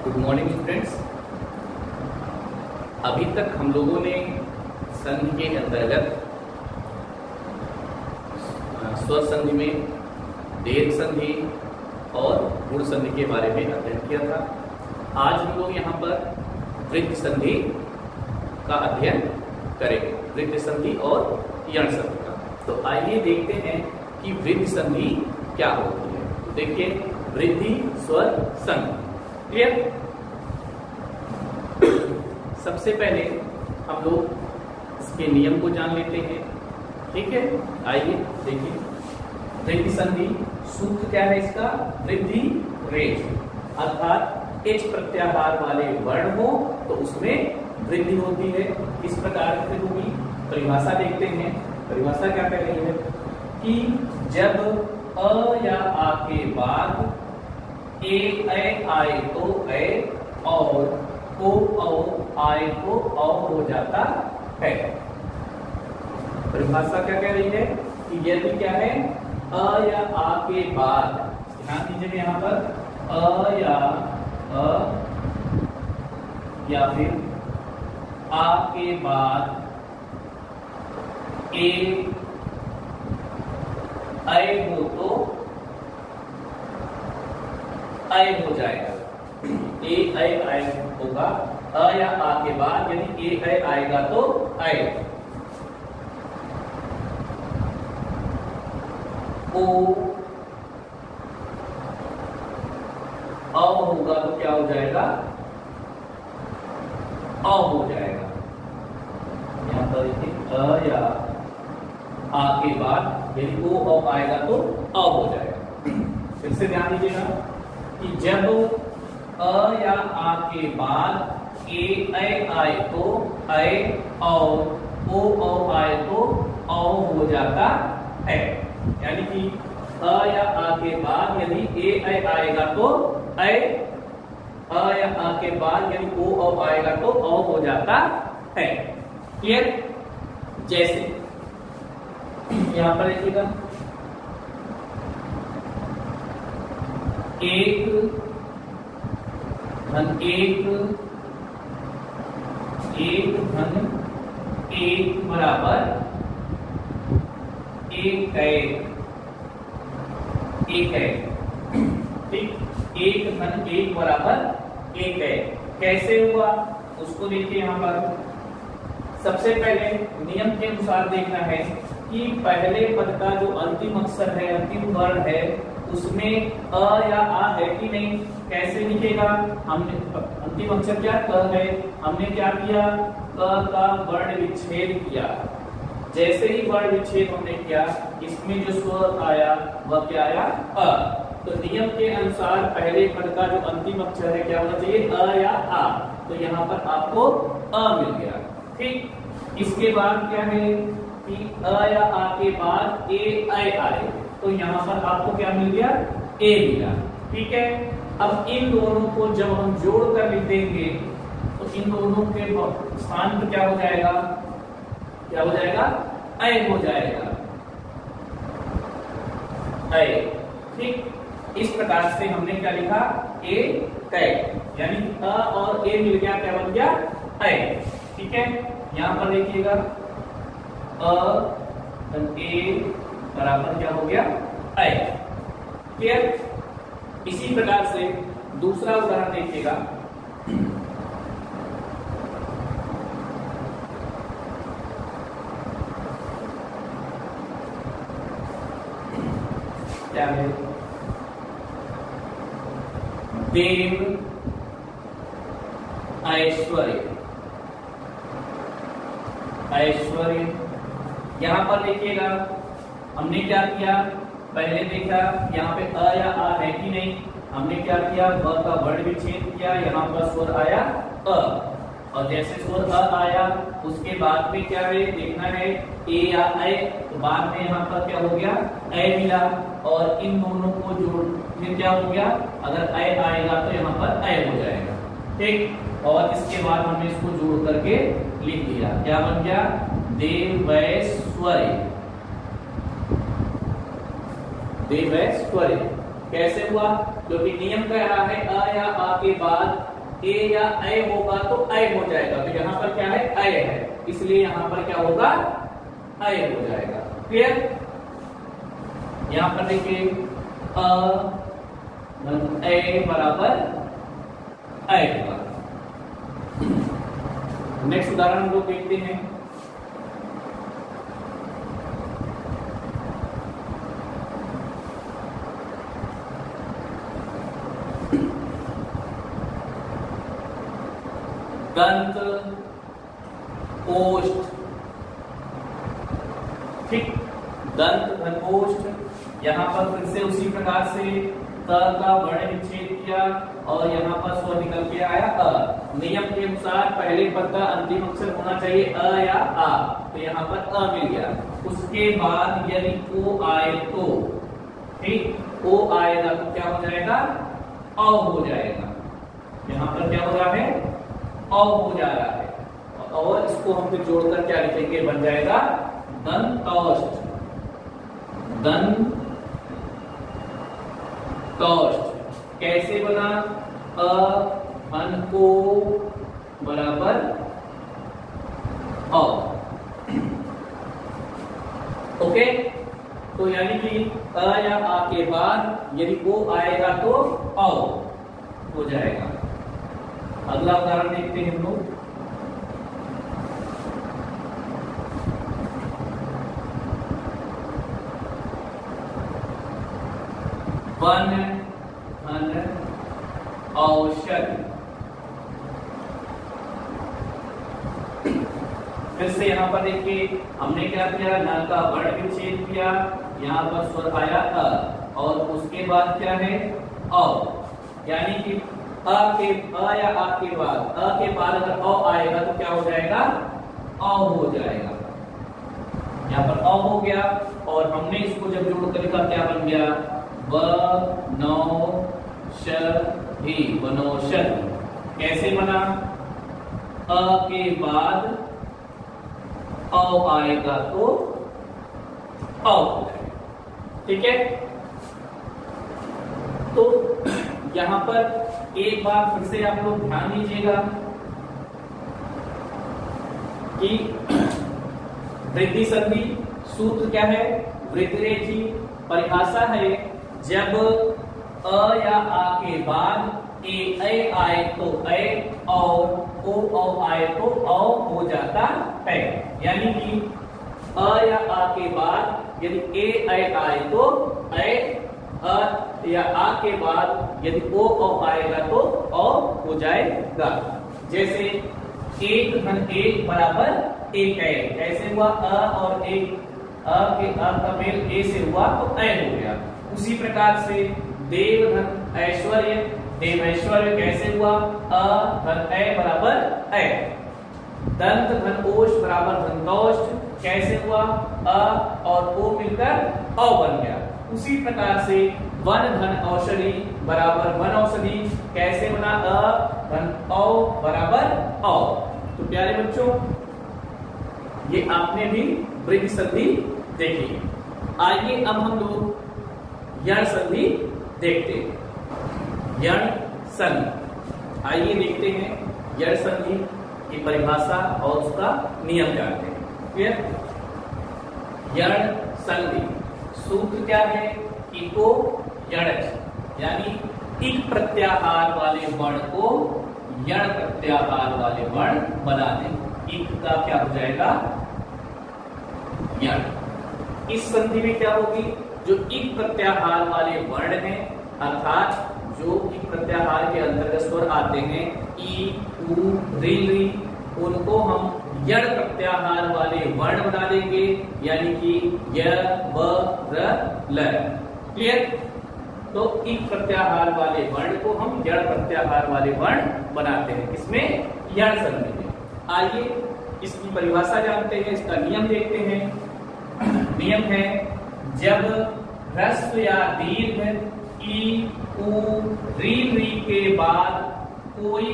Good morning students. अभी तक हम लोगों ने संधि के अंतर्गत स्वर संधि में दीर्घ संधि और गुण संधि के बारे में अध्ययन किया था। आज हम लोग यहाँ पर वृत्त संधि का अध्ययन करेंगे, वृत्त संधि और यण संधि का। तो आइए देखते हैं कि वृत्त संधि क्या होती है। तो देखिए, वृद्धि स्वर संधि क्लियर। सबसे पहले हम लोग इसके नियम को जान लेते हैं, ठीक है। आइए देखिए, वृद्धि संधि सूत्र क्या है इसका? वृद्धि रेश, अर्थात एच प्रत्याहार वाले वर्ण हो तो उसमें वृद्धि होती है। किस प्रकार से होगी? परिभाषा देखते हैं। परिभाषा क्या कह रही है कि जब अ या आ के बाद ए ऐ आए तो ऐ और ओ औ आए तो औ हो जाता है। परिभाषा क्या कह रही है कि यदि क्या है, अ या आ के बाद, ध्यान दीजिए यहाँ पर, अ या फिर आ के बाद ए ऐ हो तो ऐ हो जाएगा। ए ऐ आए होगा, अ या आ के बाद यदि ए ऐ आएगा तो ऐ। ओ अ होगा तो क्या हो जाएगा? अ हो जाएगा। यहां पर देखिए, अ या आ के बाद यदि ओ अ आएगा तो अ हो जाएगा। फिर से ध्यान दीजिएगा कि जब अ या आ के बाद ए ऐ आए तो ऐ और ओ औ आए तो औ हो जाता है। यानी कि अ या आ के बाद यदि ए ऐ आएगा तो ऐ, अ या आ के बाद यदि ओ औ आएगा तो औ हो जाता है। क्लियर? जैसे यहां पर देखिएगा, एक धन एक, एक धन एक बराबर एक है, एक है, ठीक। एक धन एक बराबर एक है। कैसे हुआ उसको देखिए। यहाँ पर सबसे पहले नियम के अनुसार देखना है कि पहले पद का जो अंतिम अक्षर है, अंतिम वर्ण है, उसमें अ या आ है कि नहीं। कैसे लिखेगा? हमने अंतिम अक्षर क्या क है, हमने क्या किया? क का वर्ण विच्छेद किया। जैसे ही वर्ण विच्छेद हमने किया, इसमें जो स्वर आया वह क्या आया? अ। तो नियम के अनुसार पहले पद का जो अंतिम अक्षर है क्या होना चाहिए? अ या आ। तो यहाँ पर आपको अ मिल गया, ठीक। इसके बाद क्या है कि अ या आ के बाद ए ऐ आए तो यहाँ पर आपको क्या मिल गया? ए मिला, ठीक है। अब इन दोनों को जब हम जोड़ कर लिख देंगे तो इन दोनों के स्थान पर क्या हो जाएगा? क्या हो जाएगा? ऐ हो जाएगा, ऐ, ठीक। इस प्रकार से हमने क्या लिखा? ए कै, यानी अ और ए मिल गया, क्या बन गया? ऐ, ठीक है। यहां पर देखिएगा, अ ए बराबर क्या हो गया? ऐ। क्लियर? इसी प्रकार से दूसरा उदाहरण देखिएगा। क्या है? देव ऐश्वर्य, ऐश्वर्य। यहां पर देखिएगा, हमने क्या किया? पहले देखा यहाँ पे अ या आ है कि नहीं। हमने क्या किया? ब का वर्ण विच्छेद किया, यहाँ पर स्वर आया अ, और जैसे स्वर अ आया उसके बाद में क्या है देखना है, ए या ऐ। तो बाद में यहाँ पर क्या हो गया? ऐ मिला, और इन दोनों को जोड़ फिर क्या हो गया? अगर ऐ आएगा तो यहाँ पर ऐ हो जाएगा, ठीक। और इसके बाद हमने इसको जोड़ करके लिख दिया, क्या बन गया? देवैश्वर्य, देवैश्वर्य। कैसे हुआ? क्योंकि नियम कह रहा है अ या आ के बाद ए या ऐ होगा तो ऐ हो जाएगा, तो यहाँ पर क्या है ऐ है, इसलिए यहाँ पर क्या होगा ऐ हो जाएगा। क्लियर? यहाँ पर देखिए ए बराबर ऐ होगा। नेक्स्ट उदाहरण हम लोग देखते हैं। दंत ओष्ठ, ठीक, दंत धनोष्ठ। यहां पर फिर से उसी प्रकार से त का वर्ण विच्छेद किया और यहाँ पर स्वर निकल के आया अ। नियम के अनुसार पहले पद का अंतिम अक्षर होना चाहिए अ या आ, तो यहाँ पर अ मिल गया। उसके बाद यदि ओ आए तो, ठीक, ओ आएगा तो क्या हो जाएगा अ हो जाएगा। यहाँ पर क्या हो रहा है अ हो जा रहा है, और इसको हम फिर जोड़कर क्या लिखेंगे, बन जाएगा दंतौष्ठ। दंतौष्ठ कैसे बना, अ अन ओ बराबर अ। ओके, तो यानी कि अ या आ के बाद यदि ओ आएगा तो अ हो जाएगा। अगला उदाहरण देखते हैं हम लोग। वन धन औषधि, फिर से यहाँ पर देखिए हमने क्या किया, न का वर्ण विच्छेद किया, यहाँ पर स्वर आया अ, और उसके बाद क्या है अ, यानी कि अ या आ के बाद, अ के बाद अगर अ आएगा तो क्या हो जाएगा अ हो जाएगा। यहाँ पर अ हो गया, और हमने इसको जब जोड़ कर लिखा क्या बन गया, वनौषधि। वनौषधि कैसे बना, अ के बाद अ आएगा तो अ हो जाएगा। ठीक है, तो यहां पर एक बार फिर से आप लोग ध्यान दीजिएगा कि वृद्धि संधि सूत्र क्या है, वृद्धिरेखी परिभाषा है, जब अ या आ के बाद ए ऐ आए तो ऐ और ओ आए तो औ हो जाता है। यानी कि अ या आ के बाद यदि ए ऐ आए तो ऐ, अ या आ के बाद यदि ओ आएगा तो औ हो जाएगा। जैसे एक धन एक बराबर एक है, ऐसे हुआ अ और एक, अ के अ का मेल ए से हुआ तो ऐ हो गया। उसी प्रकार से देव धन ऐश्वर्य, देव ऐश्वर्य कैसे हुआ, अ धन ऐ बराबर ऐ। दंत धन ओष्ठ बराबर दंतौष्ठ कैसे हुआ, अ और ओ मिलकर औ बन गया। उसी प्रकार से वन धन औषधि बराबर वन औषधि कैसे बना, अ धन औ बराबर औ। तो प्यारे बच्चों, ये आपने भी वृद्धि संधि देखी। आइए अब हम लोग यण संधि देखते हैं। यण संधि, आइए देखते हैं यण संधि की परिभाषा और उसका नियम जानते हैं। क्लियर? यण संधि सूत्र क्या है, इको यणच, यानी इक प्रत्याहार वाले वर्ण को यण प्रत्याहार वाले वर्ण बना दें। इक का क्या हो जाएगा यण। इस संधि में क्या होगी, जो इक प्रत्याहार वाले वर्ण हैं, अर्थात जो इक प्रत्याहार के अंतर्गत स्वर आते हैं, ई उ री री, उनको हम यण प्रत्याहार वाले वर्ण बना देंगे, यानी कि य व र ल। क्लियर? तो इक प्रत्याहार वाले वर्ण को हम यण प्रत्याहार वाले वर्ण बनाते हैं, इसमें यण संधि में। आइए इसकी परिभाषा जानते हैं, इसका नियम देखते हैं। नियम है, जब ह्रस्व या दीर्घ ई उ री री के बाद कोई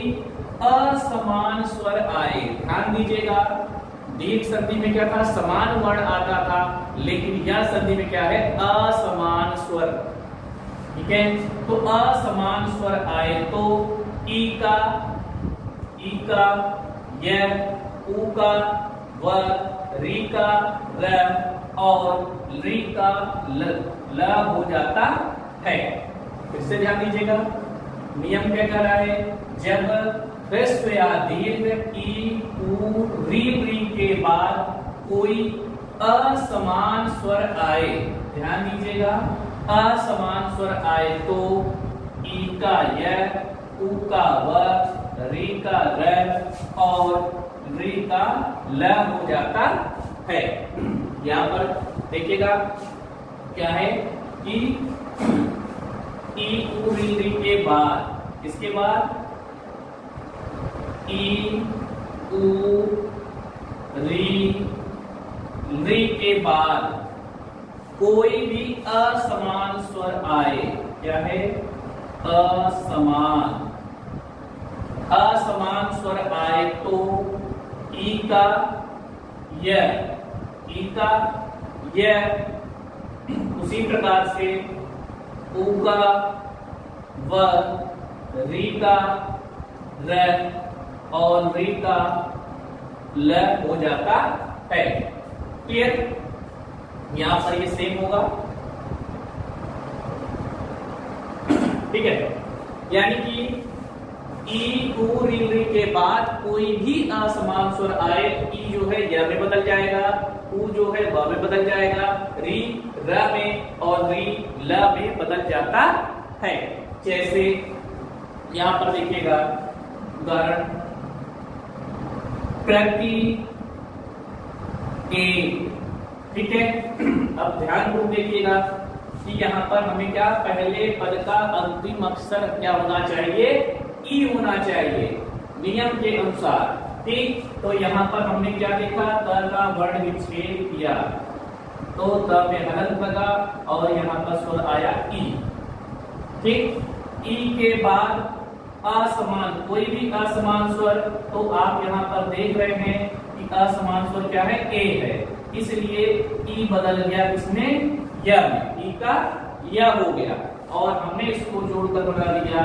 असमान स्वर आए, ध्यान दीजिएगा, दीर्घ संधि में क्या था, समान वर्ण आता था, लेकिन यह संधि में क्या है, असमान स्वर। ठीक है, तो असमान स्वर आए तो ई का ई का य, ऊ का व, री का र और री का ल हो जाता है। फिर से ध्यान दीजिएगा, नियम क्या कह रहा है, जब ह्रस्व या दीर्घ ई, ऊ, री के बाद कोई असमान स्वर आए, ध्यान दीजिएगा, असमान स्वर आए तो ई का य, ऊ का व, री का र और री का ल हो जाता है। यहाँ पर देखिएगा क्या है कि ई, ऊ, री के बाद, इसके बाद ई, ऊ, री के बाद कोई भी असमान स्वर आए, क्या है, असमान स्वर आए तो ई का य, उसी प्रकार से ऊ का व, री का र और री का ल हो जाता है। क्लियर? यहां पर ये सेम होगा, ठीक है। यानी कि ई, ऊ, री के बाद कोई भी असमान स्वर आए, ई जो है य में बदल जाएगा, ऊ जो है व में बदल जाएगा, री र में और री ल में बदल जाता है। जैसे यहां पर देखिएगा उदाहरण, प्रति एक, ठीक है। अब ध्यानपूर्वक देखिएगा कि यहाँ पर हमें क्या, पहले पद का अंतिम अक्षर क्या होना चाहिए, ई होना चाहिए नियम के अनुसार, ठीक। तो यहाँ पर हमने क्या देखा, त का वर्ण विच्छेद किया तो त में हलंत लगा और यहाँ पर स्वर आया ई, ठीक। ई के बाद असमान, कोई भी असमान स्वर, तो आप यहाँ पर देख रहे हैं कि असमान स्वर क्या है, ए है, इसलिए ई बदल गया किसमें, य में, ई का य हो गया और हमने इसको जोड़कर बना दिया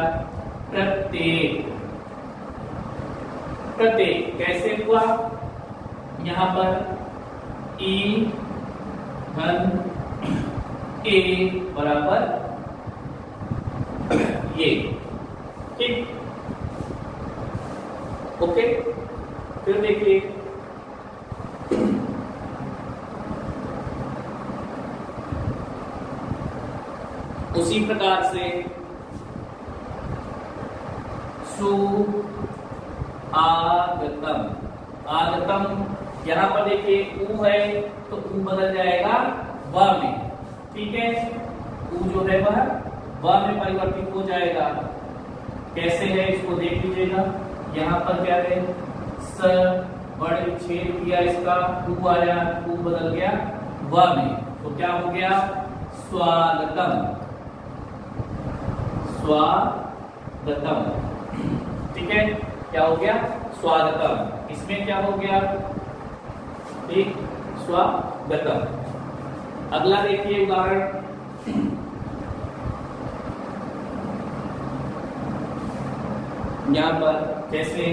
प्रत्येक। प्रत्येक कैसे हुआ, यहाँ पर ई धन ए बराबर ये, ठीक। ओके, फिर देखिए उसी प्रकार से सु आगतम, आगतम यहां पर देखिए ऊ है तो ऊ बदल जाएगा व में, ठीक है। ऊ जो है वह व में परिवर्तित हो जाएगा। कैसे है इसको देख लीजिएगा, यहाँ पर क्या है, स वर्ण विच्छेद किया, इसका ऊ आया, ऊ बदल गया व में, तो क्या हो गया, स्वागतम, स्वागतम, ठीक है। क्या हो गया, स्वागतम। इसमें क्या हो गया, ठीक, स्वागतम। अगला देखिए उदाहरण, यहां पर जैसे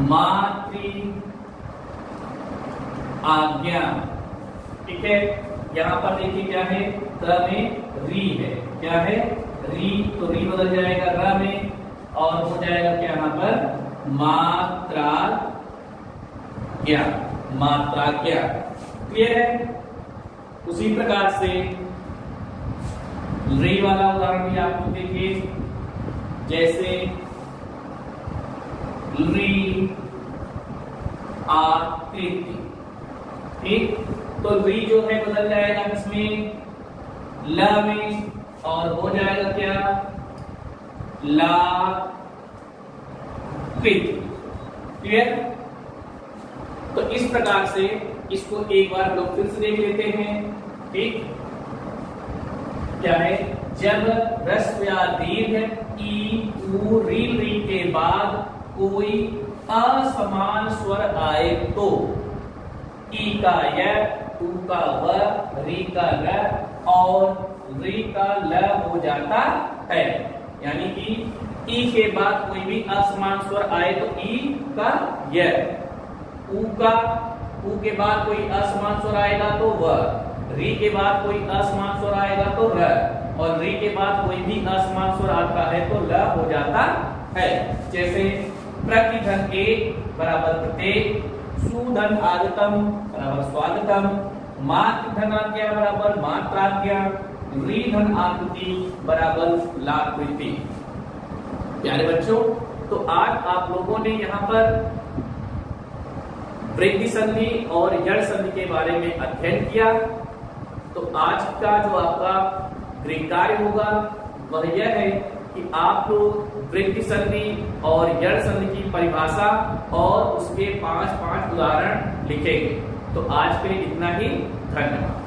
मातृ आज्ञा, ठीक है। यहां पर देखिए क्या है, त में री है, क्या है, री, तो री बदल जाएगा र में और हो जाएगा क्या यहाँ पर, मात्रा ज्ञा, मात्रा ज्ञा। क्लियर है? उसी प्रकार से री वाला उदाहरण भी आप लोग देखिए, जैसे री आकृति, ठीक। तो री जो है बदल जाएगा इसमें ल में और हो जाएगा क्या, ला कृत। क्लियर? तो इस प्रकार से इसको एक बार लोग फिर से देख लेते हैं, ठीक। क्या है, जब ह्रस्व या दीर्घ ई, ऊ, री के बाद कोई असमान स्वर आए तो ई का य, ऊ का व, री का र और री का ल हो जाता है। यानी कि ई के बाद कोई भी असमान स्वर आए तो ई का य, ऊ के बाद कोई असमान स्वर आएगा तो व, री के बाद कोई असमान स्वर आएगा तो र, और री के बाद कोई भी असमान स्वर आता है तो ल हो जाता है। जैसे प्रतिधन एक बराबर प्रत्येक, सुधन आगतम बराबर स्वागतम, मात्र धनाज्ञा बराबर मात्राज्ञा, री धन आकृति बराबर लाकृति। प्यारे बच्चों, तो आज आप लोगों ने यहाँ पर वृद्धि संधि और जड़ संधि के बारे में अध्ययन किया। तो आज का जो आपका गृह कार्य होगा वह यह है कि आप लोग वृद्धि संधि और जड़ संधि की परिभाषा और उसके 5 उदाहरण लिखेंगे। तो आज के लिए इतना ही, धन्यवाद।